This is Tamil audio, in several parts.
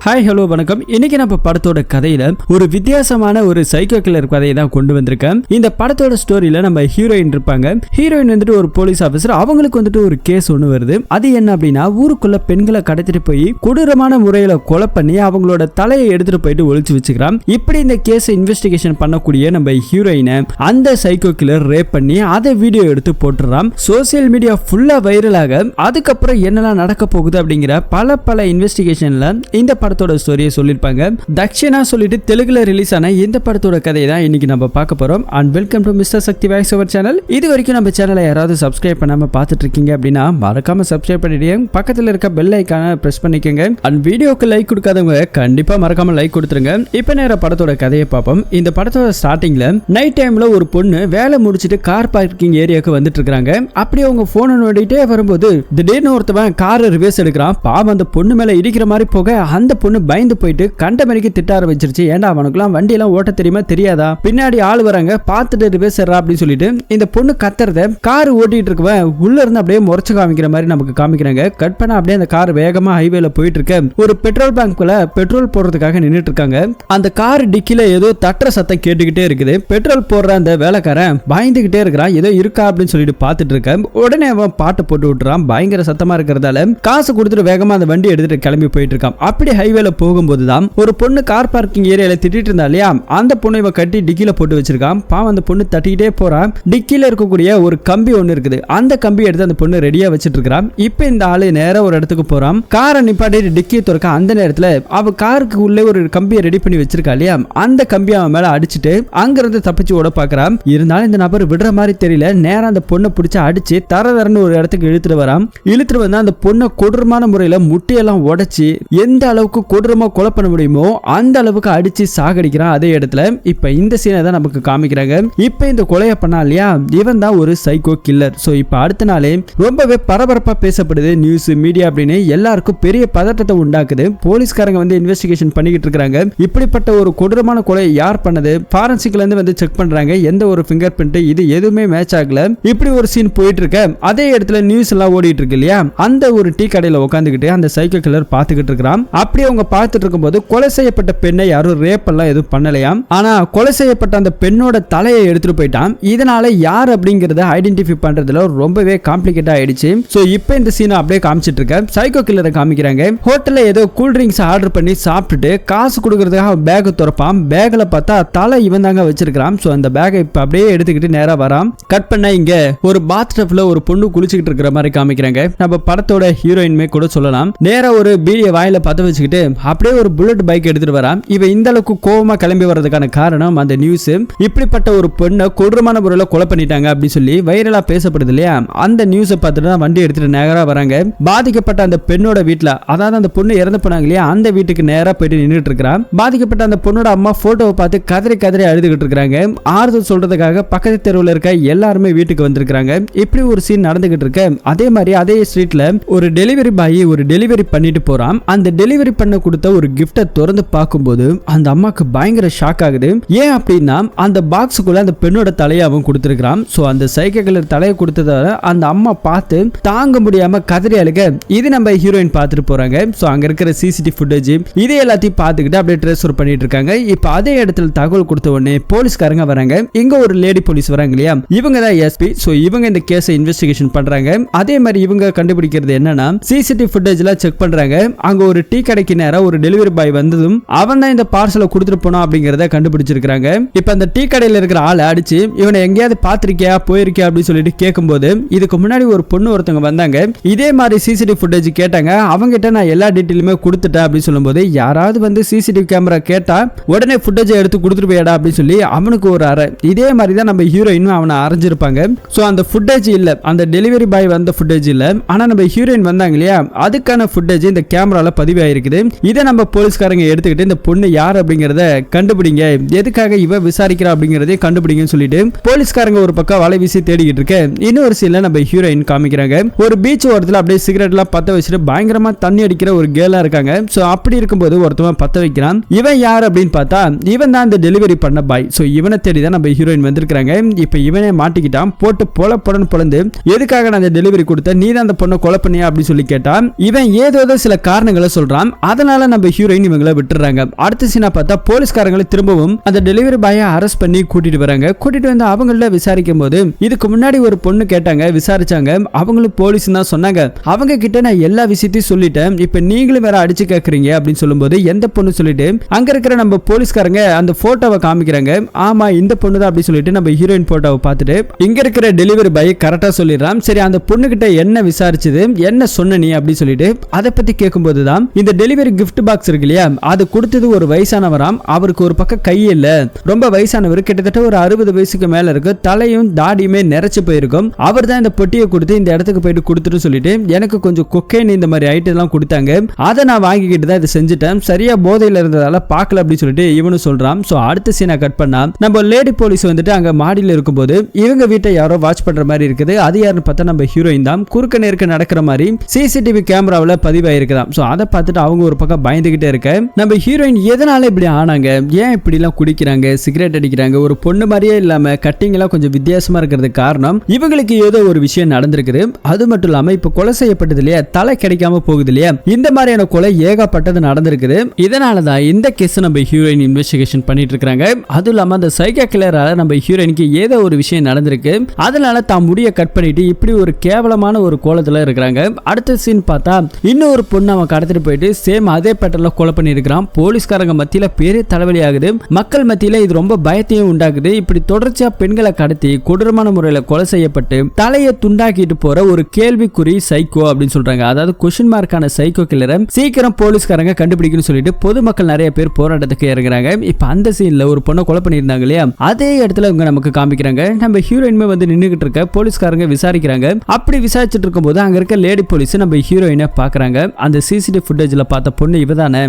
ஹாய் ஹலோ வணக்கம். இன்னைக்கு நம்ம படத்தோட கதையில ஒரு வித்தியாசமான ஒரு சைக்கோ கில்லர் கதையை தான் கொண்டு வந்திருக்கேன். இந்த படத்தோட ஸ்டோரியில நம்ம ஹீரோயின் இருப்பாங்க. ஹீரோயின் வந்துட்டு ஒரு போலீஸ் ஆபீசர். அவங்களுக்கு வந்துட்டு ஒரு கேஸ் ஒன்று வருது. அது என்ன அப்படின்னா, ஊருக்குள்ள பெண்களை கடத்திட்டு போய் கொடூரமான முறையில கொலை பண்ணி அவங்களோட தலையை எடுத்துட்டு போயிட்டு ஒளிச்சு வச்சுக்கிறான். இப்படி இந்த கேஸ் இன்வெஸ்டிகேஷன் பண்ணக்கூடிய நம்ம ஹீரோயினை அந்த சைக்கோ கில்லர் ரேப் பண்ணி அதை வீடியோ எடுத்து போட்டுறான். சோசியல் மீடியா ஃபுல்லா வைரலாக அதுக்கப்புறம் என்னெல்லாம் நடக்க போகுது அப்படிங்கிற பல இன்வெஸ்டிகேஷன்ல இந்த படத்தோட ஸ்டோரியை சொல்லிருப்பாங்க. தக்ஷனா சொல்லிட்டு தெலுங்குல ரிலீஸ் ஆன இந்த படத்தோட கதையை தான் இன்னைக்கு நம்ம பார்க்க போறோம். And welcome to mister Shakti voice over channel. இது வரைக்கும் நம்ம சேனலை யாராவது சப்ஸ்கிரைப் பண்ணாம பார்த்துட்டு இருக்கீங்க அப்படின்னா மறக்காம சப்ஸ்கிரைப் பண்ணிடுங்க. பக்கத்துல இருக்க பெல் ஐகானை பிரஸ் பண்ணிக்கோங்க. அண்ட் வீடியோக்கு லைக் கொடுக்காதவங்க கண்டிப்பா மறக்காம லைக் கொடுத்துருங்க. இப்ப நேர படத்தோட கதையை பார்ப்போம். இந்த படத்தோட ஸ்டார்டிங்ல நைட் டைம்ல ஒரு பொண்ணு வேலை முடிச்சிட்டு கார் பார்க்கிங் ஏரியாவுக்கு வந்துட்டு இருக்காங்க. அப்படியே அவங்க போனை நோண்டிட்டே வரும்போது திடீர்னு ஒருத்தவன் கார் ரிவர்ஸ் எடுக்கிறான். பாவம் அந்த பொண்ணு மேல இடிக்கிற மாதிரி போக அந்த பொண்ணு பயந்து போயிட்டு கண்ட மணிக்கு திட்ட ஆரம்பிச்சிருச்சு. ஏன்டா அவனுக்குலாம் வண்டி எல்லாம் ஓட்ட தெரியுமா தெரியாதா, பின்னாடி ஆள் வராங்க பார்த்துட்டு ரிவர்ஸ் அப்படின்னு சொல்லிட்டு இந்த பொண்ணு கத்துறத கார் ஓட்டிட்டு இருக்கவன் உள்ள இருந்து அப்படியே முறைச்சு காமிக்கிற மாதிரி நமக்கு காமிக்கிறாங்க. கட் பண்ண அப்படியே அந்த கார் வேகமா ஹைவேல போயிட்டு இருக்க ஒரு பெட்ரோல் பங்க்ல பெட்ரோல் போடுறதுக்காக நின்னுட்டு இருக்காங்க. அந்த கார் டிக்கில ஏதோ தட்டுற சத்தம் கேட்டுக்கிட்டே இருக்குது. பெட்ரோல் போடுற அந்த வேலைக்காரன் பயந்துகிட்டே இருக்கிறான். ஏதோ இருக்கா அப்படின்னு சொல்லிட்டு பார்த்துட்டு இருக்க. உடனே அவன் பாட்டு போட்டு விட்டுறான். பயங்கர சத்தமா இருக்கிறதால காசு கொடுத்துட்டு வேகமா அந்த வண்டி எடுத்துட்டு கிளம்பி போயிட்டு இருக்கான். அப்படி ஹைவேல போகும்போது தான் ஒரு பொண்ணு கார் பார்க்கிங் ஏரியால திட்டிட்டு இருந்தா இல்லையா, அந்த பொண்ணு இவன் கட்டி டிக்கில போட்டு வச்சிருக்கான். பாவம் அந்த பொண்ணு தட்டிக்கிட்டே போறான். டிக்கில இருக்கக்கூடிய ஒரு கம்பி ஒண்ணு இருக்குது. அந்த கம்பி எடுத்து அந்த பொண்ணு ரெடியா வச்சிட்டு இருக்கான். இப்ப இந்த ஆளு நேரா ஒரு இடத்துக்கு போறான். காரை நிப்பாட்டி டிக்கியை திறக்க அந்த நேரத்துல அவ காருக்கு உள்ள ஒரு கம்பியை ரெடி பண்ணி வச்சிருக்கா இல்லையா, அந்த கம்பியை அவன் மேல அடிச்சுட்டு அங்கிருந்து தப்பிச்சு ஓட பாக்குறான். இருந்தாலும் இந்த நபர் விடுற மாதிரி தெரியல. நேரம் அந்த பொண்ணை பிடிச்சு அடிச்சு தரதரன்னு ஒரு இடத்துக்கு இழுத்துட்டு வரான். இழுத்துட்டு வந்து அந்த பொண்ணை கொடூரமான முறையில முட்டையெல்லாம் உடைச்சு எந்த அளவுக்கு கொடூரமா கொலை பண்ண முடியுமோ அந்த அளவுக்கு அடிச்சு சாகடிக்கிறான் அதே இடத்துல. இப்ப இந்த சீனை தான் நமக்கு காமிக்கிறாங்க. இப்ப இந்த கொலையை பண்ணா இல்லையா, இவன் தான் ஒரு சைக்கோ கில்லர். சோ இப்ப அடுத்த நாளே ரொம்பவே பரபரப்பா பேசப்படுது நியூஸ் மீடியா அப்படின்னு எல்லாருக்கும் பெரிய பதட்டத்தை உண்டாக்குது. போலீஸ்காரங்க வந்து இன்வெஸ்டிகேஷன் பண்ணிக்கிட்டு இருக்காங்க. இப்படிப்பட்ட ஒரு கொடூரமான கொலை யார் பண்ணது, ஃபாரன்சிக்ல இருந்து வந்து செக் பண்றாங்க. எந்த ஒரு ஃபிங்கர் பிரிண்ட் இது எதுவுமே மேட்ச் ஆகல. இப்படி ஒரு சீன் போயிட்டு இருக்க அதே இடத்துல நியூஸ் எல்லாம் ஓடிட்டு இருக்கு இல்லையா, அந்த ஒரு டீ கடையில உட்காந்துக்கிட்டு அந்த சைக்கோ கில்லர் பாத்துக்கிட்டு இருக்கான். அப்படி அவங்க பார்த்துட்டு இருக்கும்போது கொலை செய்யப்பட்ட பெண்ணை யாரும் ரேப் எல்லாம் எதுவும் பண்ணலையாம். ஆனா கொலை செய்யப்பட்ட அந்த பெண்ணோட தலையை எடுத்துட்டு போயிட்டான். இதனால யார் அப்படிங்கறத ஐடென்டிஃபை பண்றதுல ரொம்பவே காம்ப்ளிகேட் ஆயிடுச்சு. சோ இப்போ இந்த சீனை அப்படியே காமிச்சிட்டு இருக்க சைக்கோ கில்லரை காமிக்கிறாங்க. ஹோட்டல்ல ஏதோ கூல் ட்ரிங்க்ஸ் ஆர்டர் பண்ணி சாப்பிட்டுட்டு காசு கொடுக்கறதுக்காக பேக் திறப்பான். பேக்ல பார்த்தா தலை இவன் தாங்க வச்சிருக்கான். சோ அந்த பேக்கை இப்ப அப்படியே எடுத்துக்கிட்டு நேரா வரான். கட் பண்ண இங்க ஒரு பாத்டப்ல ஒரு பொண்ணு குளிச்சுக்கிட்டு இருக்கிற மாதிரி காமிக்கிறாங்க. நம்ம படத்தோட ஹீரோயின்மே கூட சொல்லலாம். நேரா ஒரு பீடிய வாயில பத்த வச்சுக்கிட்டு அப்படியே ஒரு புல்லட் பைக் எடுத்துட்டு வரான். இவன் இந்த அளவுக்கு கோவமா கிளம்பி வர்றதுக்கான காரணம் அந்த நியூஸ். இப்படிப்பட்ட ஒரு பொண்ணை கொடூரமான முறையில கொலை பண்ணிட்டாங்க அப்படின்னு சொல்லி வைரலா பேசப்படுது இல்லையா, அந்த நியூஸை பார்த்துட்டு தான் வண்டி எடுத்துட்டு நேரா வராங்க. பாதிக்கப்பட்ட அந்த பெண்ணோட வீட்டுல, அதாவது அந்த பொண்ணு இறந்து போனாங்க இல்லையா, அந்த வீட்டுக்கு நேரா போயிட்டு நின்றுட்டு இருக்கிறான். பாதிக்கப்பட்ட அந்த பொண்ணோட அம்மா போட்டோவை பார்த்து கதறி அழுதுகிட்டு இருக்காங்க. ஆறுதல் சொல்றதுக்காக பக்கத்து தெருவில் இருக்க எல்லாருமே வீட்டுக்கு வந்திருக்காங்க. இப்படி ஒரு சீன் நடந்துகிட்டு இருக்க அதே மாதிரி அதே ஸ்ட்ரீட்ல ஒரு டெலிவரி பாய் ஒரு டெலிவரி பண்ணிட்டு போறான். அந்த டெலிவரி பண்ண கொடுத்த ஒரு கிஃப்டை திறந்து பார்க்கும்போது அந்த அம்மாக்கு பயங்கர ஷாக் ஆகுது. ஏன் அப்படின்னா அந்த பாக்ஸுக்குள்ள அந்த பெண்ணோட தலையை அவன் கொடுத்திருக்கான். சோ அந்த சைக்கோ கில்லர் தலையை கொடுத்ததால அந்த அம்மா பார்த்து தாங்க முடியாம கதறி அழுக இது நம்ம ஹீரோயின் பார்த்துட்டு போறாங்க. சோ அங்க இருக்கிற சிசிடிவி ஃபுட்டேஜ் இது எல்லாத்தையும் பார்த்துக்கிட்டு அப்படியே ட்ரேஸ்வர் பண்ணிட்டு இருக்காங்க. இப்ப அதே இடத்துல தகவல் கொடுத்த உடனே போலீஸ்காரங்க வராங்க. இங்க ஒரு லேடி போலீஸ் வராங்க இல்லையா, இவங்க தான் எஸ்பி. சோ இவங்க இந்த கேஸை இன்வெஸ்டிகேஷன் பண்றாங்க. அதே மாதிரி இவங்க கண்டுபிடிக்கிறது என்னன்னா, சிசிடிவி ஃபுட்டேஜ்ல செக் பண்றாங்க. அங்க ஒரு டீ கடைக்கு நேரா ஒரு டெலிவரி பாய் வந்ததும் அவன் தான் இந்த பார்சலை கொடுத்துட்டு போனா அப்படிங்கறத கண்டுபிடிச்சிருக்காங்க. இப்ப அந்த டீ கடையில இருக்கிற ஆளை அடிச்சு இவனை எங்கேயாவது பாத்திருக்கியா போயிருக்கியா அப்படின்னு சொல்லிட்டு கேட்கும்போது இதுக்கு முன்னாடி ஒரு பொண்ணு ஒருத்தவங்க வந்தாங்க. இதே மாதிரி சிசிடிவி ஃபுட்டேஜ் கேட்டாங்க. அவங்க கிட்ட நான் எல்லா டீட்டெயிலுமே கொடுத்துட்டேன் அப்படின்னு சொல்லும்போது யாராவது வந்து சிசிடிவி கேமரா கேட்டா உடனே ஃபுட்டேஜ் எடுத்து கொடுத்துட்டு போயடா அப்படின்னு சொல்லி அவனுக்கு ஒரு அறை. இதே மாதிரி தான் நம்ம ஹீரோயினும் அவனை அரைஞ்சிருப்பாங்க. சோ அந்த ஃபுட்டேஜ் இல்ல, அந்த டெலிவரி பாய் வந்த ஃபுட்டேஜ் இல்ல, ஆனா நம்ம ஹீரோயின் வந்தாங்க இல்லையா, அதுக்கான ஃபுட்டேஜ் இந்த கேமரால பதிவாயிருக்குது. இதை நம்ம போலீஸ்காரங்க எடுத்துக்கிட்டு இந்த பொண்ணு யார் அப்படிங்கறத கண்டுபிடிங்க, எதுக்காக இவ விசாரிக்கிறா அப்படிங்கறதே கண்டுபிடிங்கன்னு சொல்லிட்டு போலீஸ்காரங்க ஒரு பக்கம் வலை வீசி தேடிக்கிட்டு இருக்க இன்னொரு சீன்ல நம்ம ஹீரோயின் காமிக்கிறாங்க. ஒரு பீச் ஓரத்துல அப்படியே சிகரெட் எல்லாம் பத்த வச்சுட்டு பயங்கரமா தண்ணி அடிக்கிற ஒரு கேர்லா இருக்காங்க. சோ அப்படி இருக்கும்போது ஒருத்தவன் பத்த வைக்கிறான். இவன் யார் அப்படின்னு பார்த்தா இவன் தான் இந்த டெலிவரி பண்ண பாய். சோ இவனை தேடி தான் நம்ம ஹீரோயின் வந்திருக்காங்க. இப்ப இவனே மாட்டிக்கிட்டான். போட்டு பொலந்து எதுக்காக நான் அந்த டெலிவரி கொடுத்த, நீ தான் அந்த பொண்ணை கொலை பண்ணியா அப்படின்னு சொல்லி கேட்டான். இவன் ஏதோ சில காரணங்களை சொல்றான். அதை அதனால நம்ம ஹீரோயின் இவங்களை விட்டுறாங்க. அடுத்த சீனா பார்த்தா போலீஸ்காரங்களை திரும்பவும் அந்த டெலிவரி பாயை அரெஸ்ட் பண்ணி கூட்டிட்டு வராங்க. கூட்டிட்டு வந்து அவங்கள விசாரிக்கும் போது இதுக்கு முன்னாடி ஒரு பொண்ணு கேட்டாங்க, விசாரிச்சாங்க. அவங்களும் போலீஸ் தான் சொன்னாங்க. அவங்க கிட்ட நான் எல்லா விஷயத்தையும் சொல்லிட்டேன், இப்ப நீங்களும் வேற அடிச்சு கேக்குறீங்க அப்படின்னு சொல்லும்போது எந்த பொண்ணு சொல்லிட்டு அங்க இருக்கிற நம்ம போலீஸ்காரங்க அந்த போட்டோவை காமிக்கிறாங்க. ஆமா இந்த பொண்ணு தான் அப்படி சொல்லிட்டு நம்ம ஹீரோயின் போட்டோவை பார்த்துட்டு இங்க இருக்கிற டெலிவரி பாய் கரெக்டா சொல்லிடுறான். சரி அந்த பொண்ணு கிட்ட என்ன விசாரிச்சது, என்ன சொன்ன நீ அப்படி சொல்லிட்டு அதை பத்தி கேட்கும்போது தான் இந்த டெலிவரி கிஃப்ட் பாக்ஸ் இருக்கு இல்லையா, அது கொடுத்தது ஒரு வயசானவராம். அவருக்கு ஒரு பக்கம் கை இல்ல, ரொம்ப வயசானவர், கிட்டத்தட்ட ஒரு 60 வயசுக்கு மேல இருக்கு, தலையும் தாடியுமே நிறைச்சு போயிருக்கும். அவர் தான் இந்த பொட்டியை கொடுத்து இந்த இடத்துக்கு போயிட்டு கொடுத்துட்டு சொல்லிட்டு எனக்கு கொஞ்சம் கொக்கைன் இந்த மாதிரி ஐட்டம் எல்லாம் கொடுத்தாங்க, அதை நான் வாங்கிக்கிட்டு தான் இதை செஞ்சுட்டேன், சரியா போதையில இருந்ததால பார்க்கல அப்படி சொல்லிட்டு இவனு சொல்றான். சோ அடுத்த சீனை கட் பண்ணா நம்ம லேடி போலீஸ் வந்துட்டு அங்க மாடியில இருக்கும்போது இவங்க வீட்டை யாரோ வாட்ச் பண்ற மாதிரி இருக்குது. அது யாருன்னு பார்த்தா நம்ம ஹீரோயின் தான். குறுக்க நேருக்கு நடக்கிற மாதிரி சிசிடிவி கேமராவில் பதிவாயிருக்குதான். சோ அதை பார்த்துட்டு அவங்க ஒரு பக்கம் பயந்துகிட்டே இருக்க நம்ம ஹீரோயின் எதனால இப்படி ஆனாங்க, ஏன் இப்படி எல்லாம் குடிக்கிறாங்க, சிகரெட் அடிக்கிறாங்க, ஒரு பொண்ணு மாதிரியே இல்லாம கட்டிங் எல்லாம் கொஞ்சம் வித்தியாசமா இருக்கிறதுக்கு காரணம் இவங்களுக்கு ஏதோ ஒரு விஷயம் நடந்திருக்குது. அது மட்டும் இல்லாம இப்ப கொலை செய்யப்பட்டது இல்லையா, தலை கிடைக்காம போகுது இல்லையா, இந்த மாதிரியான கொலை ஏகப்பட்டது நடந்திருக்குது. இதனாலதான் இந்த கேஸ் நம்ம ஹீரோயின் இன்வெஸ்டிகேஷன் பண்ணிட்டு இருக்காங்க. அதுவும் இல்லாம அந்த சைக்கோ கில்லரால நம்ம ஹீரோயினுக்கு ஏதோ ஒரு விஷயம் நடந்திருக்கு. அதனால தான் முடிய கட் பண்ணிட்டு இப்படி ஒரு கேவலமான ஒரு கோலத்துல இருக்கிறாங்க. அடுத்த சீன் பார்த்தா இன்னொரு பொண்ணு அவன் கடத்திட்டு போயிட்டு சேம் அதே பேட்டர்ல கொலை பண்ணி இருக்கிறான். போலீஸ்காரங்க மத்தியில பெரிய தலைவலி ஆகுது, மக்கள் மத்தியில இது ரொம்ப பயத்தையும் உண்டாக்குது. இப்படி தொடர்ச்சியா பெண்களை கடத்தி கொடூரமான முறையில கொலை செய்யப்பட்டு தலையை துண்டாக்கிட்டு போற ஒரு கேள்விக்குறி சைக்கோ அப்படின்னு சொல்றாங்க. அதாவது கொஸ்டின் மார்க்கான சைக்கோ கில்லரை சீக்கிரம் போலீஸ்காரங்க கண்டுபிடிக்கணும்னு சொல்லிட்டு பொதுமக்கள் நிறைய பேர் போராட்டத்துக்கு இறங்குறாங்க. இப்ப அந்த சீன்ல ஒரு பொண்ணை கொலை பண்ணியிருந்தாங்க இல்லையா, அதே இடத்துல இவங்க நமக்கு காமிக்கிறாங்க. நம்ம ஹீரோயின்மே வந்து நின்னுகிட்டு இருக்க போலீஸ்காரங்க விசாரிக்கிறாங்க. அப்படி விசாரிச்சுட்டு இருக்கும்போது அங்க இருக்க லேடி போலீஸ் நம்ம ஹீரோயினை பாக்குறாங்க. அந்த சிசிடிவி ஃபுட்டேஜ்ல பார்த்த பொண்ணு இவதானே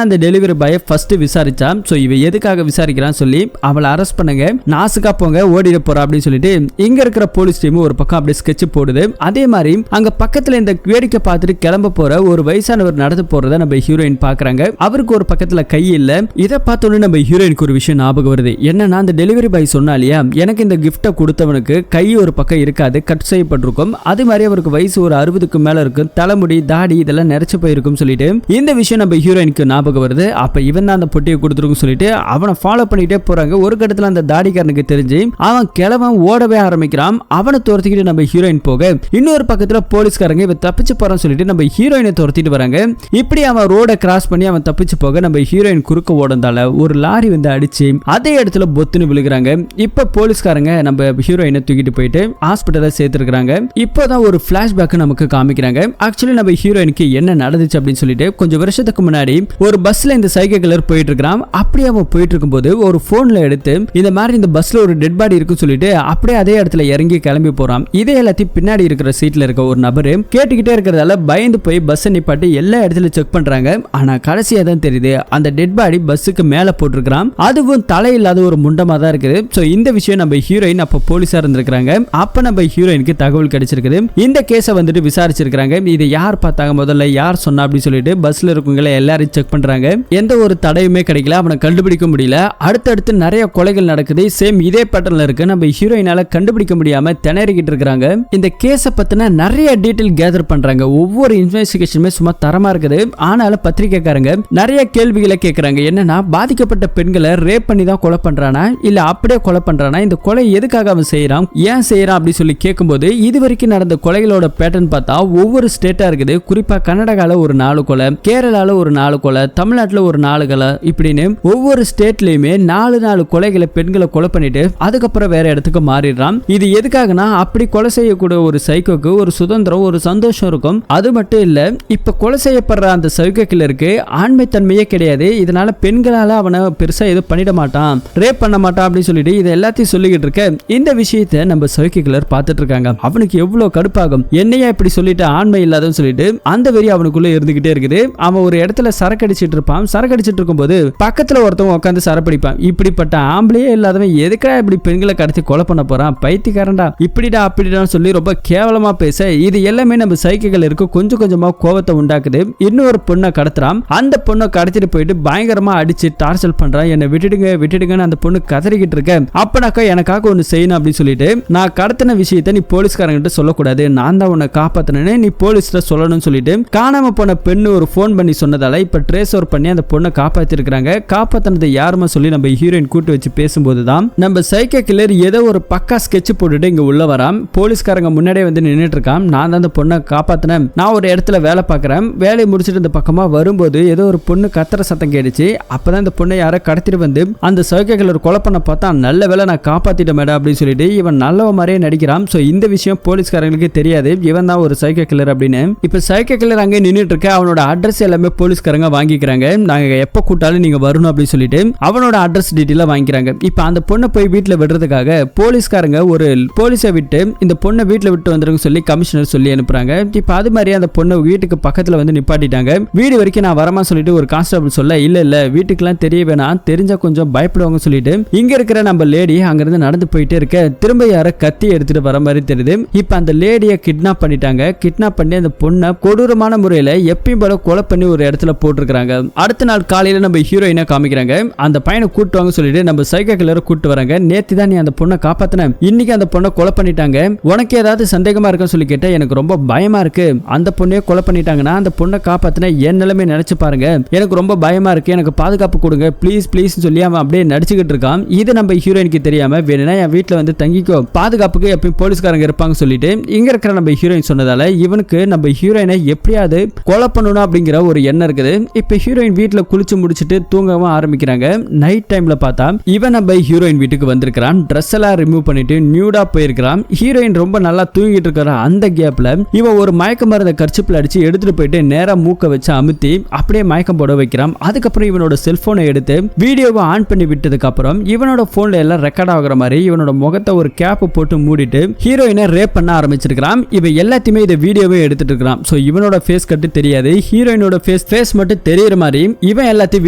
அந்த டெலிவரி பாயை ஃபர்ஸ்ட் விசாரிச்சா. சோ இவ எதுக்காக விசாரிக்கிறான்னு சொல்லி அவளை அரெஸ்ட் பண்ணுங்க, நாசுக்கா போங்க, ஓடிட போறா அப்படின்னு சொல்லிட்டு இங்க இருக்கிற போலீஸ் டீம் ஒரு பக்கம் அப்படியே ஸ்கெட்ச் போடுது. அதே மாதிரி அங்க பக்கத்துல இந்த வேடிக்கை பார்த்துட்டு கிளம்ப போற ஒரு வயசானவர் நடந்து போறத நம்ம ஹீரோயின் பாக்குறாங்க. அவருக்கு ஒரு பக்கத்துல கை இல்ல. இதை பார்த்தோன்னு நம்ம ஹீரோயினுக்கு ஒரு விஷயம் ஞாபகம் வருது. என்னன்னா அந்த டெலிவரி பாய் சொன்னாலியா, எனக்கு இந்த கிஃப்ட கொடுத்தவனுக்கு கை ஒரு பக்கம் இருக்காது, கட் செய்யப்பட்டிருக்கும், அது மாதிரி அவருக்கு வயசு ஒரு 60க்கு மேல இருக்கு, தலைமுடி தாடி இதெல்லாம் நிறைச்சு போயிருக்கும் சொல்லிட்டு இந்த விஷயம் நம்ம ஹீரோயினுக்கு ஞாபகம் வருது. அப்ப இவன் தான் அந்த பொட்டியை கொடுத்துருக்கும் சொல்லிட்டு அவனை ஃபாலோ பண்ணிட்டே போறாங்க. ஒரு கட்டத்துல அந்த தாடிக்காரனுக்கு தெரிஞ்சு அவன் கிழவன் ஓடவே ஆரம்பிக்கிறான். அவனை துரத்திக்கிட்டு நம்ம ஹீரோயின் போக இன்னொரு பக்கத்துல போலீஸ்காரங்க இவன் தப்பிச்சு போறான்னு சொல்லிட்டு நம்ம ஹீரோயினை துரத்திட்டு வராங்க. இப்படி அவன் ரோட கிராஸ் பண்ணி அவன் தப்பிச்சு போக நம்ம ஹீரோயின் குறுக்க ஓடந்தால ஒரு லாரி வந்து அடிச்சு அதே இடத்துல பொத்துன்னு விழுகிறாங்க. இப்ப போலீஸ்காரங்க நம்ம ஹீரோயினை தூக்கிட்டு போயிட்டு ஹாஸ்பிட்டல்ல சேர்த்திருக்காங்க. இப்போதான் ஒரு பிளாஷ்பேக் நமக்கு காமிக்கிறாங்க. ஆக்சுவலி நம்ம ஹீரோயினுக்கு என்ன நடந்துச்சு அப்படின்னு சொல்லிட்டு கொஞ்சம் வருஷத்துக்கு முன்னாடி ஒரு பஸ்ல இந்த சைக்கோ கில்லர் போயிட்டு இருக்கான். அப்படியே அவன் போயிட்டு இருக்கும்போது ஒரு போன்ல எடுத்து இந்த மாதிரி இந்த பஸ்ல ஒரு டெட் பாடி இருக்குன்னு சொல்லிட்டு அப்படியே அதே இடத்துல இறங்கி கிளம்பி போறான். இதே எல்லாத்தையும் பின்னாடி இருக்கிற சீட்ல இருக்க ஒரு நபரு கேட்டுக்கிட்டே இருக்கிறதால பயந்து போய் பஸ் நிப்பாட்டி எல்லா இடத்துல செக் பண்றாங்க. ஆனா கடைசியா தான் தெரியுது அந்த டெட் பாடி பஸ்ஸுக்கு மேல போட்டிருக்கான். அதுவும் தலை இல்லாத ஒரு முண்டமா தான் இருக்குது. சோ இந்த விஷயம் நம்ம ஹீரோயின் அப்ப போலீஸா இருந்திருக்காங்க. அப்ப நம்ம ஹீரோயினுக்கு தகவல் கிடைச்சிருக்குது. இந்த கேஸை வந்துட்டு விசாரிச்சிருக்காங்க. இதை யார் பார்த்தாங்க, முதல்ல யார் சொன்னா அப்படின்னு சொல்லிட்டு பஸ்ல இருக்கவங்க எல்லாரும் செக் பண்றாங்க. எந்த ஒரு தடையுமே கிடைக்கல, அவனை கண்டுபிடிக்க முடியல. அடுத்தடுத்து நிறைய கொலைகள் நடக்குது. சேம் இதே பேட்டர்ன்ல இருக்கு. நம்ம ஹீரோயினால கண்டுபிடிக்க முடியாம திணறிக்கிட்டு இருக்காங்க. இந்த கேஸை பத்தின நிறைய டீடைல் கேதர் பண்றாங்க. ஒவ்வொரு இன்வெஸ்டிகேஷனுமே சும்மா தரமா இருக்குது. ஆனாலும் பத்திரிகைக்காரங்க நிறைய கேள்விகளை கேட்கறாங்க. என்னன்னா பாதிக்கப்பட்ட பெண்களை ரேப் பண்ணி தான் கொலை பண்றானா இல்ல அப்படியே கொலை பண்றானா, இந்த கொலை எதுக்காக அவன் செய்யறான், ஏன் செய்யறான் அப்படி சொல்லி கேட்கும்போது இது வரைக்கும் நடந்த கொலைகளோட பேட்டர்ன் பார்த்தா ஒவ்வொரு ஸ்டேட்டா இருக்குது. குறிப்பா கர்நாடகால ஒரு 4 கொலை, கேரளால ஒரு 4 கொலை, தமிழ்நாட்டுல ஒரு 4 கொலை, இப்படின்னு ஒவ்வொரு ஸ்டேட்லயுமே 4 கொலைகளை பெண்களை கொலை பண்ணிட்டு அதுக்கப்புறம் வேற இடத்துக்கு மாறிடுறான். இது எதுக்காகனா அப்படி கொலை செய்யக்கூடிய ஒரு சைக்கோக்கு ஒரு சுதந்திரம், ஒரு சந்தோஷம் இருக்கும். அது மட்டும் இல்ல, இப்ப கொலை செய்யப்படுற அந்த சைக்கோ கில்லருக்கு ஆண்மை தன்மையே கிடையாது. இதனால பெண்களால அவனை பெருசா எதுவும் பண்ணிட மாட்டான், ரேப் பண்ண மாட்டான் அப்படின்னு சொல்லிட்டு இதை எல்லாத்தையும் சொல்லிக்கிட்டு இருக்க இந்த விஷயத்தை நம்ம சைக்கோ கில்லர் பார்த்துட்டு இருக்காங்க. அவனுக்கு எவ்வளவு கடுப்பாகும், என்னையா இப்படி சொல்லிட்டு ஆண்மை இல்லாதன்னு சொல்லிட்டு அந்த வெறி அவனுக்குள்ள இருந்துகிட்டே இருக்குது. அவன் ஒரு இடத்துல சரக்கு அடிச்சிட்டு இருப்பான். சரக்கு அடிச்சிட்டு இருக்கும்போது பக்கத்துல ஒருத்தவங்க உட்காந்து சரப்படிப்பான். இப்படிப்பட்ட ஆம்பளையே இல்லாதவன் எதுக்கா இப்படி பெண்களை கடத்தி கொலை பண்ண போறான், பைத்தியக்காரன்டா, இப்படிடா அப்படிடான்னு சொல்லி ரொம்ப கேவலமா பேச இது எல்லாமே நம்ம சைக்கிள் இருக்கு கொஞ்சம் கொஞ்சமா கோவத்தை உண்டாக்குது. இன்னொரு பொண்ணை கடத்துறான். அந்த பொண்ணை கடத்திட்டு போயிட்டு பயங்கரமா அடிச்சு டார்ச்சர் பண்றான். என்னை விட்டுடுங்க விட்டுடுங்கன்னு அந்த பொண்ணு கதறிக்கிட்டு இருக்க. அப்பனாக்கா எனக்காக ஒன்னு செய்யணும் அப்படின்னு சொல்லிட்டு நான் கடத்தின விஷயத்தை நீ போலீஸ்காரங்கிட்ட சொல்லக்கூடாது, நான் தான் உன்னை காப்பாத்தினேன்னு நீ போலீஸ்ல சொல்லணும்னு சொல்லிட்டு காணாம போன பெண்ணு ஒரு இவங்க ஃபோன் பண்ணி சொன்னதால இப்ப ட்ரேஸ் ஓவர் பண்ணி அந்த பொண்ணை காப்பாத்திருக்காங்க. காப்பாத்தினதை யாருமா சொல்லி நம்ம ஹீரோயின் கூட்டு வச்சு பேசும்போது தான் நம்ம சைக்கோ கில்லர் ஏதோ ஒரு பக்கா ஸ்கெட்ச் போட்டுட்டு இங்க உள்ள வரான். போலீஸ்காரங்க முன்னாடியே வந்து நின்னுட்டு இருக்கான். நான் தான் அந்த பொண்ணை காப்பாத்தினேன், நான் ஒரு இடத்துல வேலை பார்க்கறேன், வேலையை முடிச்சுட்டு இந்த பக்கமா வரும்போது ஏதோ ஒரு பொண்ணு கத்துற சத்தம் கேட்டுச்சு. அப்பதான் இந்த பொண்ணை யாரோ கடத்திட்டு வந்து அந்த சைக்கோ கில்லர் கொலை பண்ண பார்த்தா நல்ல வேலை நான் காப்பாத்திட்டேன் மேடம் அப்படின்னு சொல்லிட்டு இவன் நல்லவ மாதிரியே நடிக்கிறான். சோ இந்த விஷயம் போலீஸ்காரங்களுக்கு தெரியாது, இவன் தான் ஒரு சைக்கோ கில்லர் அப்படின்னு. இப்ப சைக்கோ கில்லர் அங்கே நின்னுட்டு இருக்க. அவனோட அட்ரஸ் எல்லாமே போலீஸ்காரங்க வாங்கிக்கிறாங்க. நாங்க எப்ப கூட்டாலும் நீங்க வரணும் அப்படின்னு சொல்லிட்டு அவனோட அட்ரஸ் டீட்டெயில வாங்கிக்கிறாங்க. இப்ப அந்த பொண்ணை போய் வீட்டுல விடுறதுக்காக போலீஸ்காரங்க ஒரு போலீஸை விட்டு இந்த பொண்ணை வீட்டுல விட்டு வந்துருங்க சொல்லி கமிஷனர் சொல்லி அனுப்புறாங்க. இப்ப அது மாதிரி அந்த பொண்ணை வீட்டுக்கு பக்கத்துல வந்து நிப்பாட்டிட்டாங்க. வீடு வரைக்கும் நான் வரமா சொல்லிட்டு ஒரு கான்ஸ்டபிள் சொல்ல இல்ல வீட்டுக்குலாம் தெரிய வேணாம், தெரிஞ்சா கொஞ்சம் பயப்படுவாங்க சொல்லிட்டு இங்க இருக்கிற நம்ம லேடி அங்கிருந்து நடந்து போயிட்டே இருக்க திரும்ப யார கத்தி எடுத்துட்டு வர மாதிரி தெரியுது. இப்ப அந்த லேடிய கிட்னாப் பண்ணிட்டாங்க. கிட்னாப் பண்ணி அந்த பொண்ணை கொடூரமான முறையில எப்பயும் போல கொலை பண்ணி ஒரு இடத்துல போட்டுருக்காங்க. அடுத்த நாள் காலையில நம்ம ஹீரோயினை காமிக்கிறாங்க. அந்த பையனை கூட்டு வாங்க சொல்லிட்டு நம்ம சைக்கோ கில்லரை கூட்டு வராங்க. நேத்து தான் நீ அந்த பொண்ணை காப்பாத்தின, இன்னைக்கு அந்த பொண்ணை கொலை பண்ணிட்டாங்க, உனக்கு ஏதாவது சந்தேகமா இருக்குன்னு சொல்லி கேட்ட எனக்கு ரொம்ப பயமா இருக்கு, அந்த பொண்ணையே கொலை பண்ணிட்டாங்கன்னா அந்த பொண்ணை காப்பாத்தின என் நிலைமை நினைச்சு பாருங்க, எனக்கு ரொம்ப பயமா இருக்கு, எனக்கு பாதுகாப்பு கொடுங்க ப்ளீஸ் ப்ளீஸ் சொல்லி அவன் அப்படியே நடிச்சுக்கிட்டு இருக்கான். இது நம்ம ஹீரோயினுக்கு தெரியாம வேணும்னா என் வீட்டுல வந்து தங்கிக்கோ, பாதுகாப்புக்கு எப்பயும் போலீஸ்காரங்க இருப்பாங்க சொல்லிட்டு இங்க இருக்கிற நம்ம ஹீரோயின் சொன்னதால இவனுக்கு நம்ம ஹீரோயினை எப்படியாவது கொலை பண்ணணும் அப்படிங்கிற ஒரு எண்ணம் இருக்குது. இப்ப ஹீரோயின் வீட்டுல குளிச்சு முடிச்சுட்டு தூங்கவும் ஆரம்பிக்கிறாங்க. நைட் டைம்ல பார்த்தா இவன் நம்ம ஹீரோயின் வீட்டுக்கு வந்திருக்கான். ட்ரெஸ் எல்லாம் ரிமூவ் பண்ணிட்டு நியூடா போயிருக்கான். ஹீரோயின் ரொம்ப நல்லா தூங்கிட்டு இருக்கிற அந்த கேப்ல இவன் ஒரு மயக்க மருந்த கர்ச்சிப்ல அடிச்சு எடுத்துட்டு போயிட்டு நேரா மூக்க வச்சு அமுத்தி அப்படியே மயக்கம் போட வைக்கிறான். அதுக்கப்புறம் இவனோட செல்போனை எடுத்து வீடியோவை ஆன் பண்ணி விட்டதுக்கு அப்புறம் இவனோட போன்ல எல்லாம் ரெக்கார்ட் ஆகுற மாதிரி இவனோட முகத்தை ஒரு கேப் போட்டு மூடிட்டு ஹீரோயினை ரேப் பண்ண ஆரம்பிச்சிருக்கான். இவன் எல்லாத்தையுமே இந்த வீடியோவே எடுத்துட்டு இருக்கான். சோ இவனோட ஃபேஸ் கட்டு தெரியாது, ஹீரோயினோட ஃபேஸ் மட்டும் தெரியற மாதிரி இவன் எல்லாத்தையும்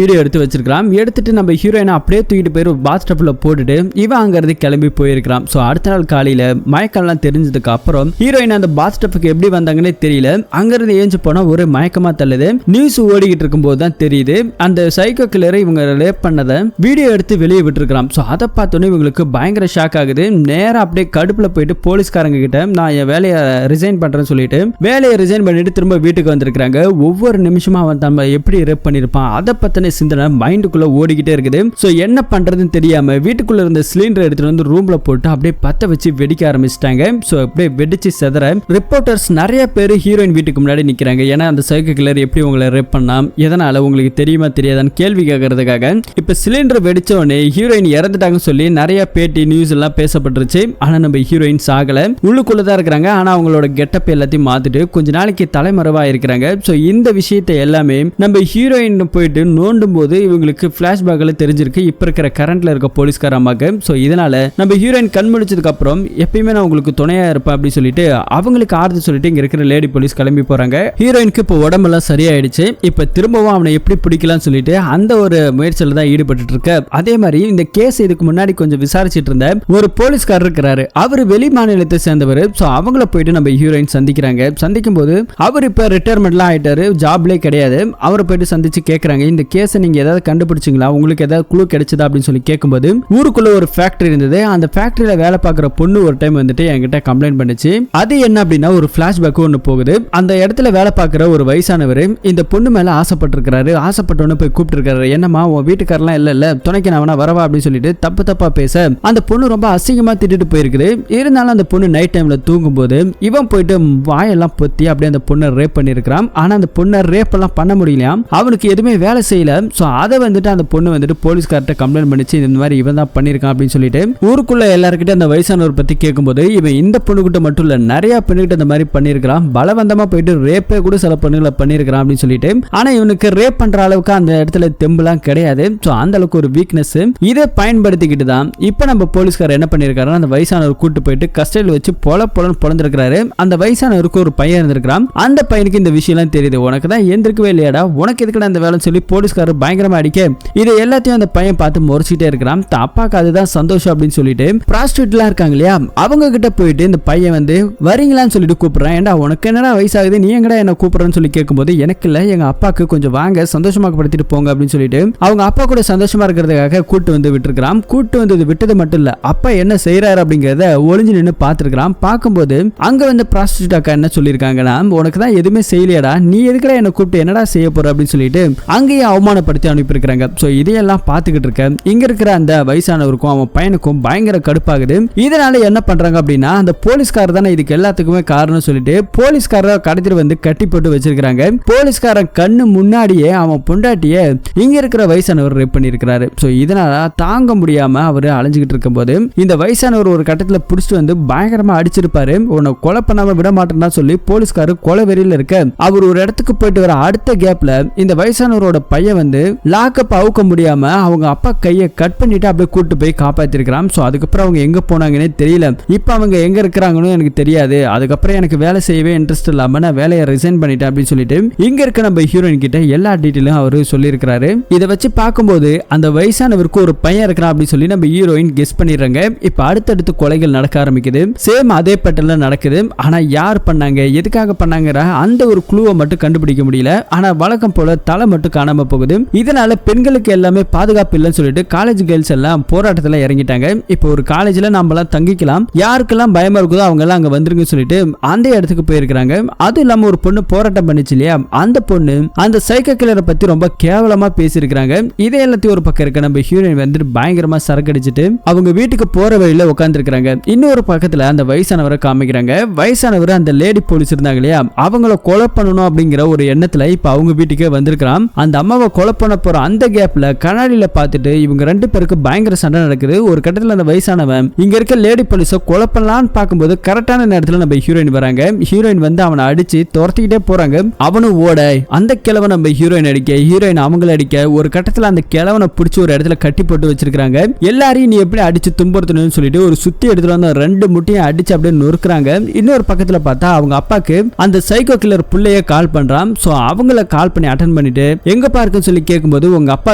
வீடியோ எடுத்து வச்சிருக்கான். எடுத்துட்டு நம்ம ஹீரோயினை அப்படியே தூக்கிட்டு போய் பாத்டப்ல போட்டுட்டு இவன் அங்க இருந்து கிளம்பி போயிருக்கான். சோ அடுத்த நாள் காலையில மயக்கம்லாம் தெரிஞ்சதுக்கு அப்புறம் ஹீரோயின் அந்த பாத்டப்புக்கு எப்படி வந்தாங்கன்னே தெரியல. அங்க இருந்து ஏஞ்சு போனா ஒரு மயக்கமா தள்ளுது. நியூஸ் ஓடிக்கிட்டு இருக்கும் போது தான் தெரியுது அந்த சைக்கோ கில்லரை இவங்க ரேப் பண்ணதை வீடியோ எடுத்து வெளியே விட்டுருக்கான். சோ அதை பார்த்தோன்னே இவங்களுக்கு பயங்கர ஷாக் ஆகுது. நேரா அப்படியே கடுப்புல போயிட்டு போலீஸ்காரங்க கிட்ட நான் என் வேலையை ரிசைன் பண்றேன்னு சொல்லிட்டு வேலையை ரிசைன் பண்ணிட்டு திரும்ப வீட்டுக்கு வந்திருக்காங்க. ஒவ்வொரு நிமிஷமா அவன் நம்ம எப்படி ரேப் பண்ணிருப்பான் அதை பத்தின சிந்தனை மைண்டுக்குள்ள ஓடிக்கிட்டே இருக்குது. சோ என்ன பண்றதுன்னு தெரியாம வீட்டுக்குள்ள இருந்த சிலிண்டர் எடுத்துட்டு வந்து ரூம்ல போட்டு அப்படியே பத்த வச்சு வெடிக்க ஆரம்பிச்சிட்டாங்க. சோ அப்படியே வெடிச்சு செதற ரிப்போர்ட்டர்ஸ் நிறைய பேர் ஹீரோயின் வீட்டுக்கு முன்னாடி நிக்கிறாங்க. ஏன்னா அந்த சைக்கோ கில்லர் எப்படி உங்களை ரேப் பண்ணாம், எதனால உங்களுக்கு தெரியுமா தெரியாதான்னு கேள்வி கேட்கறதுக்காக. இப்ப சிலிண்டர் வெடிச்ச உடனே ஹீரோயின் இறந்துட்டாங்கன்னு சொல்லி நிறைய பேட்டி நியூஸ் எல்லாம் பேசப்பட்டுருச்சு. ஆனா நம்ம ஹீரோயின் சாகல, உள்ளுக்குள்ளதான் இருக்கிறாங்க. ஆனா அவங்களோட கெட்டப் எல்லாத்தையும் மாத்திட்டு கொஞ்ச நாளைக்கு தலைமறைவா இருக்கிறாங்க. சோ இந்த விஷயத்தை எல்லாமே நம்ம ஹீரோயின் போயிட்டு நோண்டும் போது இவங்களுக்கு பிளாஷ்பேக்ல தெரிஞ்சிருக்கு இப்ப இருக்கிற கரண்ட்ல இருக்க போலீஸ்கார அம்மாக்கு. சோ இதனால நம்ம ஹீரோயின் கண் முடிச்சதுக்கு அப்புறம் எப்பயுமே நான் உங்களுக்கு துணையா இருப்பேன் அப்படின்னு சொல்லிட்டு அவங்களுக்கு ஆறுதல் சொல்லிட்டு இங்க இருக்கிற லேடி போலீஸ் கிளம்பி போறாங்க. ஹீரோயினுக்கு இப்போ உடம்பெல்லாம் சரியாயிடுச்சு. இப்ப திரும்பவும் அவனை எப்படி பிடிக்கலாம் சொல்லிட்டு அந்த ஒரு முயற்சியில தான் ஈடுபட்டு இருக்க. அதே மாதிரி இந்த கேஸ் இதுக்கு முன்னாடி கொஞ்சம் விசாரிச்சுட்டு இருந்த ஒரு போலீஸ்காரர் இருக்கிறாரு. அவர் வெளி மாநிலத்தை சேர்ந்தவர். சோ அவங்கள போயிட்டு நம்ம ஹீரோயின் சந்திக்கிறாங்க. சந்திக்கும் போது அவர் இப்ப ரிட்டையர்மெண்ட்லாம் ஆயிட்டாரு, ஜாப்லேயே கிடையாது. அவரை போயிட்டு சந்திச்சு கேட்கறாங்க இந்த கேஸை நீங்க ஏதாவது கண்டுபிடிச்சிங்களா, உங்களுக்கு ஏதாவது குழு கிடைச்சதா அப்படின்னு சொல்லி கேட்கும்போது ஊருக்குள்ள ஒரு ஃபேக்டரி இருந்தது. அந்த ஃபேக்டரியில வேலை பார்க்குற பொண்ணு ஒரு டைம் வந்துட்டு என்கிட்ட கம்ப்ளைண்ட் பண்ணிச்சு. அது என்ன அப்படின்னா ஒரு பிளாஷ்பேக் ஒன்று போகுது. அந்த இடத்துல வேலை பார்க்குற ஒரு வயசானவர் இந்த பொண்ணு மேல ஆசைப்பட்டிருக்காரு. ஆசைப்பட்டோன்னு போய் கூப்பிட்டு இருக்காரு. என்னமா உன் வீட்டுக்காரெல்லாம் இல்ல துணைக்கு நான் வரவா அப்படின்னு சொல்லிட்டு தப்பா பேச அந்த பொண்ணு ரொம்ப அசிங்கமா திட்டிட்டு போயிருக்குது. இருந்தாலும் அந்த பொண்ணு நைட் டைம்ல தூங்கும் போது இவன் போயிட்டு வாயெல்லாம் பொத்தி அப்படியே அந்த பொண்ணை ரேப் பண்ணிருக்கான். ஆனா அந்த பொண்ணை ரேப் எல்லாம் பண்ண முடியலையா, அவனுக்கு எதுவுமே வேலை செய்யல. சோ அதை வந்துட்டு அந்த பொண்ணு வந்துட்டு போலீஸ்கார்ட்ட கம்ப்ளைண்ட் பண்ணிச்சு இந்த மாதிரி இவன் தான் பண்ணிருக்கான் அப்படின்னு சொல்லிட்டு ஊருக்குள்ள எல்லாருக்கிட்ட அந்த வயசானவர் பத்தி கேட்கும்போது இவன் இந்த பொண்ணு கிட்ட மட்டும் இல்ல நிறைய பெண்ணுகிட்ட இந்த மாதிரி பண்ணிருக்கான், பலவந்தமா போயிட்டு ரேப்பே கூட சில பெண்ணுகளை பண்ணிருக்கான் அப்படின்னு சொல்லிட்டு. ஆனா இவனுக்கு ரேப் பண்ற அளவுக்கு அந்த இடத்துல தெம்புலாம் கிடையாது. சோ அந்த அளவுக்கு ஒரு வீக்னஸ். இதை பயன்படுத்திக்கிட்டு தான் இப்ப நம்ம போலீஸ்காரர் என்ன பண்ணிருக்காரு, அந்த வயசானவர் கூட்டு போயிட்டு கஸ்டடியில் வச்சு பொலன்னு பொழந்திருக்காரு. அந்த வயசானவருக்கு ஒரு பையன் இருந்திருக்கான். அந்த பையனுக்கு இந்த விஷயம் எல்லாம் தெரியுது. உனக்கு தான் எந்திருக்கவே இல்லையாடா, உனக்கு எதுக்குடா அந்த வேலைன்னு சொல்லி போலீஸ்காரர் பயங்கரமா அடிக்க இதை எல்லாத்தையும் அந்த பையன் பார்த்து முறைச்சிட்டே இருக்கிறான். அப்பாக்கு அதுதான் சந்தோஷம் அப்படின்னு சொல்லிட்டு ப்ராஸ்டியூட்லாம் இருக்காங்க இல்லையா, அவங்க கிட்ட போயிட்டு இந்த பையன் வந்து வரீங்களான்னு சொல்லிட்டு கூப்பிடுறான். ஏண்டா உனக்கு என்னடா வயசாகுது, நீ எங்கடா என்ன கூப்பிடுறன்னு சொல்லி கேட்கும்போது எனக்கு இல்ல எங்க அப்பாக்கு கொஞ்சம் வாங்க சந்தோஷமாக்கப்படுத்திட்டு போங்க அப்படின்னு சொல்லிட்டு அவங்க அப்பா கூட சந்தோஷமா இருக்கிறதுக்காக கூட்டு வந்து விட்டுருக்கான். கூட்டு வந்து விட்டது மட்டும் இல்ல, அப்பா என்ன செய்யறாரு அப்படிங்கறத ஒளிஞ்சு நின்று பார்த்திருக்கான். பார்க்கும்போது அங்க வந்து ப்ராஸ்டியூட் அக்கா என்ன சொல்லியிருக்காங்கன்னா, உனக்கு தான் எதுவுமே செய்யலையடா, நீ எதுக்கு இருக்கிற என்ன கூப்பிட்டு என்னடா செய்ய போற அப்படின்னு சொல்லிட்டு அங்கேயே அவமானப்படுத்தி அனுப்பியிருக்காங்க. சோ இதையெல்லாம் பார்த்துக்கிட்டு இருக்க இங்க இருக்கிற அந்த வயசானவருக்கும் அவன் பையனுக்கும் பயங்கர கடுப்பாகுது. இதனால என்ன பண்றாங்க அப்படின்னா அந்த போலீஸ்காரர் தானே இதுக்கு எல்லாத்துக்குமே காரணம் சொல்லிட்டு போலீஸ்காரரை கடத்திட்டு வந்து கட்டி போட்டு வச்சிருக்காங்க. போலீஸ்காரன் கண்ணு முன்னாடியே அவன் பொண்டாட்டிய இங்க இருக்கிற வயசானவர் ரேப் பண்ணிருக்காரு. சோ இதனால தாங்க முடியாம அவரு அலைஞ்சுக்கிட்டு இருக்கும் போது இந்த வயசானவர் ஒரு கட்டத்துல புடிச்சிட்டு வந்து பயங்கரமா அடிச்சிருப்பாரு. உன்னை கொலை பண்ணாம விட மாட்டேன்னா சொல்லி போலீஸ்காரர் கொலை வெறியில இருக்க அவர் ஒரு இடத்துக்கு போயிட்டு வர அடுத்த கேப்ல இந்த வயசானவரோட பையன் வந்து லாக்கப் அவுக்க முடியாம அவங்க அப்பா கையை கட் பண்ணிட்டு அப்படியே கூட்டு போய் காப்பாத்திருக்கிறான். சோ அதுக்கப்புறம் அவங்க எங்க போனாங்கன்னே தெரியல. இப்ப அவங்க எங்க இருக்கிறாங்கன்னு எனக்கு தெரியாது. அதுக்கப்புறம் எனக்கு வேலை செய்யவே இன்ட்ரெஸ்ட் இல்லாம நான் வேலையை ரிசைன் பண்ணிட்டேன் அப்படின்னு சொல்லிட்டு இங்க இருக்க நம்ம ஹீரோயின் கிட்ட எல்லா டீட்டெயிலும் அவரு சொல்லியிருக்காரு. இதை வச்சு பார்க்கும்போது அந்த வயசானவருக்கு ஒரு பையன் இருக்கிறான் அப்படின்னு சொல்லி நம்ம ஹீரோயின் கெஸ் பண்ணிடுறாங்க. இப்ப அடுத்தடுத்து கொலைகள் நடக்க ஆரம்பிக்குது. சேம் அதே பேட்டர்ல நடக்குது. ஆனா யார் பண்ணாங்க எதுக்காக பண்ணாங்கிற அந்த ஒரு க்ளூவை மட்டும் கண்டுபிடிக்க முடியல. ஆனா வழக்கம் போல தலை மட்டும் காணாம போகுது. இதனால பெண்களுக்கு எல்லாமே பாதுகாப்பு இல்லைன்னு சொல்லிட்டு காலேஜ் கேர்ள்ஸ் எல்லாம் போராட்டத்துல இறங்கிட்டாங்க. இப்போ ஒரு காலேஜ்ல நாம எல்லாம் தங்கிக்கலாம், யாருக்கெல்லாம் பயமா இருக்குதோ அவங்க எல்லாம் அங்க வந்துருங்க சொல்லிட்டு அந்த இடத்துக்கு போயிருக்காங்க. அது இல்லாம ஒரு பொண்ணு போராட்டம் பண்ணிச்சு இல்லையா, அந்த பொண்ணு அந்த சைக்கோ கில்லரை பத்தி ரொம்ப கேவலமா பேசியிருக்காங்க. இதே எல்லாத்தையும் ஒரு பக்கம் இருக்க நம்ம ஹீரோயின் வந்து பயங்கரமா சரக்கடிச்சிட்டு அவங்க வீட்டுக்கு போற வழியில உட்கார்ந்து இருக்காங்க. இன்னொரு பக்கத்துல அந்த வயசானவரை காமிக்கிறாங்க. வயசானவர் அந்த லேடி போலீஸ் இருந்தாங்க இல்லையா, அவங்கள கொலை பண்ணணும் அப்படிங்கிற ஒரு எண்ணத்துல இப்ப அவங்க வீட்டுக்கே வந்திருக்கான். அந்த அம்மாவை கொலை பண்ண போற அந்த கேப்ல கண்ணாடியில பார்த்துட்டு இவங்க ரெண்டு பேருக்கு பயங்கர சண்டை நடக்குது. ஒரு கட்டத்துல அந்த வயசானவன் இங்க இருக்க லேடி போலீஸ கொலை பண்ணலான்னு பார்க்கும்போது கரெக்டான நேரத்துல நம்ம ஹீரோயின் வராங்க. ஹீரோயின் வந்து அவனை அடிச்சு துரத்திக்கிட்டே போறாங்க. அவனும் ஓட அந்த கிழவன் நம்ம ஹீரோயின் அடிக்க, ஹீரோயின் அவங்கள அடிக்க, ஒரு கட்டத்துல அந்த கிழவனை பிடிச்சி ஒரு இடத்துல கட்டி போட்டு வச்சிருக்காங்க. எல்லாரையும் நீ எப்படி அடிச்சு துன்புறுத்தணும்னு சொல்லிட்டு ஒரு சுத்தி எடுத்துட்டு வந்து ரெண்டு முட்டையும் அடிச்சு அப்படியே நொறுக்குறாங்க. இன்னொரு பக்கத்துல பார்த்தா அவங்க அப்பாக்கு அந்த சைக்கோ கில்லர் புள்ளைய கால் பண்றான். சோ அவங்கள கால் பண்ணி அட்டெண்ட் பண்ணிட்டு எங்க பார்க்குன்னு சொல்லி கேட்கும்போது உங்க அப்பா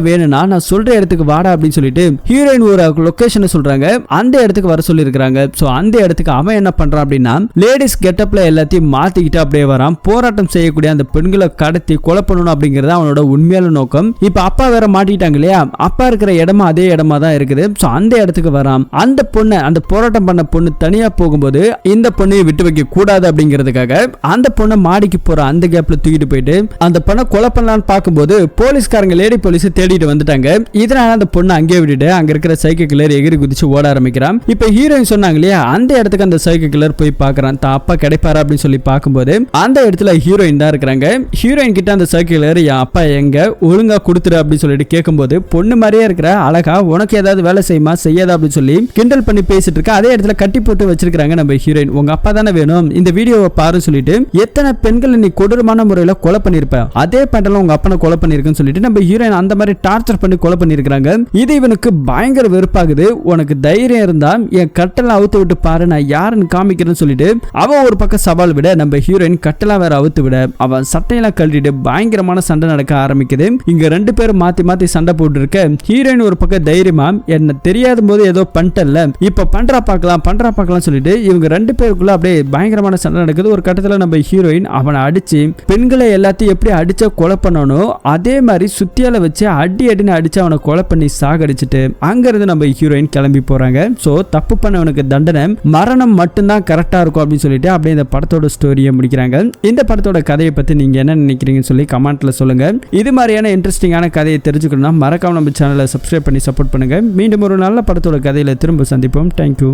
வேணும்னா நான் சொல்ற இடத்துக்கு வாடா அப்படின்னு சொல்லிட்டு ஹீரோயின் ஒரு லொகேஷனை சொல்றாங்க. அந்த இடத்துக்கு வர சொல்லி இருக்காங்க. சோ அந்த இடத்துக்கு அவன் என்ன பண்றான் அப்படின்னா லேடிஸ் கெட்டப்ல எல்லாத்தையும் மாத்திக்கிட்டு அப்படியே வரான். போராட்டம் செய்யக்கூடிய அந்த பெண்களை கடத்தி கொலை பண்ணணும் அப்படிங்கறது அவனோட உண்மையான நோக்கம். இப்ப அப்பா வேற மாட்டிட்டாங்க இல்லையா, அப்பா இருக்கிற இடமா அதே இடமா தான் இருக்குது. சோ அந்த இடத்துக்கு வரான். அந்த பொண்ணு அந்த போராட்டம் பண்ண பொண்ணு தனியா போகும்போது இந்த பொண்ணையை விட்டு வைக்க கூடாது அப்படிங்கிறதுக்காக அந்த பொண்ணை மாடிக்கு போற அந்த கேப்ல தூக்கிட்டு போயிட்டு அந்த பொண்ணை கொலை பண்ணலான்னு பார்க்கும்போது போலீஸ்காரங்க லேடி போலீஸ் தேடிட்டு வந்துட்டாங்க. இதனால அந்த பொண்ணை அங்கே விட்டுட்டு அங்க இருக்கிற சைக்கோ கில்லர் எகிரி குதிச்சு ஓட ஆரம்பிக்கிறான். இப்ப ஹீரோயின் சொன்னாங்க இல்லையா, அந்த இடத்துக்கு அந்த சைக்கோ கில்லர் போய் பார்க்கறான். தான் அப்பா கிடைப்பாரா அப்படின்னு சொல்லி பார்க்கும்போது அந்த இடத்துல ஹீரோயின் தான் இருக்கிறாங்க. ஹீரோயின் கிட்ட அந்த சைக்கோ கில்லர் என் அப்பா எங்க ஒழுங்கா கொடுத்துரு அப்படின்னு சொல்லிட்டு கேட்கும்போது பொண்ணு மாதிரியே இருக்கிற அழகா உனக்கு ஏதாவது வேலை செய்யுமா செய்யாதா அப்படின்னு சொல்லி கிண்டல் பண்ணி பேசிட்டு இருக்க. அதே இடத்துல கட்டி போட்டு வச்சிருக்காங்க நம்ம ஹீரோயின். உங்க அப்பா தானே வேணும், இந்த வீடியோவை பாருன்னு சொல்லிட்டு எத்தனை பெண்கள் நீ கொடூரமான முறையில கொலை பண்ணிருப்ப, அதே பேட்டர்ல உங்க அப்பனை கொலை பண்ணிருக்குன்னு சொல்லிட்டு நம்ம ஹீரோயின் அந்த மாதிரி டார்ச்சர் பண்ணி கொலை பண்ணிருக்காங்க. இது இவனுக்கு பயங்கர வெறுப்பாகுது. உனக்கு தைரியம் இருந்தா என் கட்டெல்லாம் அவுத்து விட்டு பாரு, நான் யாருன்னு காமிக்கிறேன்னு சொல்லிட்டு அவன் ஒரு பக்கம் சவால் விட நம்ம ஹீரோயின் கட்டெல்லாம் வேற அவுத்து விட அவன் சட்டையெல்லாம் கழட்டிட்டு பயங்கரமான சண்டை நடக்க ஆரம்பிக்குது. இங்க ரெண்டு பேரும் மாத்தி மாத்தி சண்டை போட்டு இருக்க ஹீரோயின் ஒரு பக்கம் தைரியமா என்ன தெரியாத போது ஏதோ பண்ணிட்டல இப்ப பண்றா பார்க்கலாம் சொல்லிட்டு இவங்க ரெண்டு பேருக்குள்ள அப்படியே பயங்கரமான சண்டை நடக்குது. ஒரு கட்டத்துல நம்ம ஹீரோயின் அவனை அடிச்சு பெண்களை எல்லாத்தையும் எப்படி அடிச்சா கொலை பண்ணணும் அதே மாதிரி சுத்தியால வச்சு அடின்னு அடிச்சு அவனை கொலை பண்ணி சாகடிச்சுட்டு அங்க இருந்து நம்ம ஹீரோயின் கிளம்பி போறாங்க. சோ தப்பு பண்ணவனுக்கு தண்டனை மரணம் மட்டும்தான் கரெக்டா இருக்கும் அப்படின்னு சொல்லிட்டு அப்படியே இந்த படத்தோட ஸ்டோரியை முடிக்கிறாங்க. இந்த படத்தோட கதையை பத்தி நீங்க என்ன நினைக்கிறீங்கன்னு சொல்லி கமெண்ட்ல சொல்லுங்க. இது மாதிரியான இன்ட்ரெஸ்டிங்கான கதையை தெரிஞ்சுக்கணும்னா மறக்காம நம்ம சேனலை சப்ஸ்கிரைப் பண்ணி சப்போர்ட் பண்ணுங்க. மீண்டும் ஒரு நல்ல படத்தோட கதையில திரும்ப சந்திப்போம். தேங்க்யூ.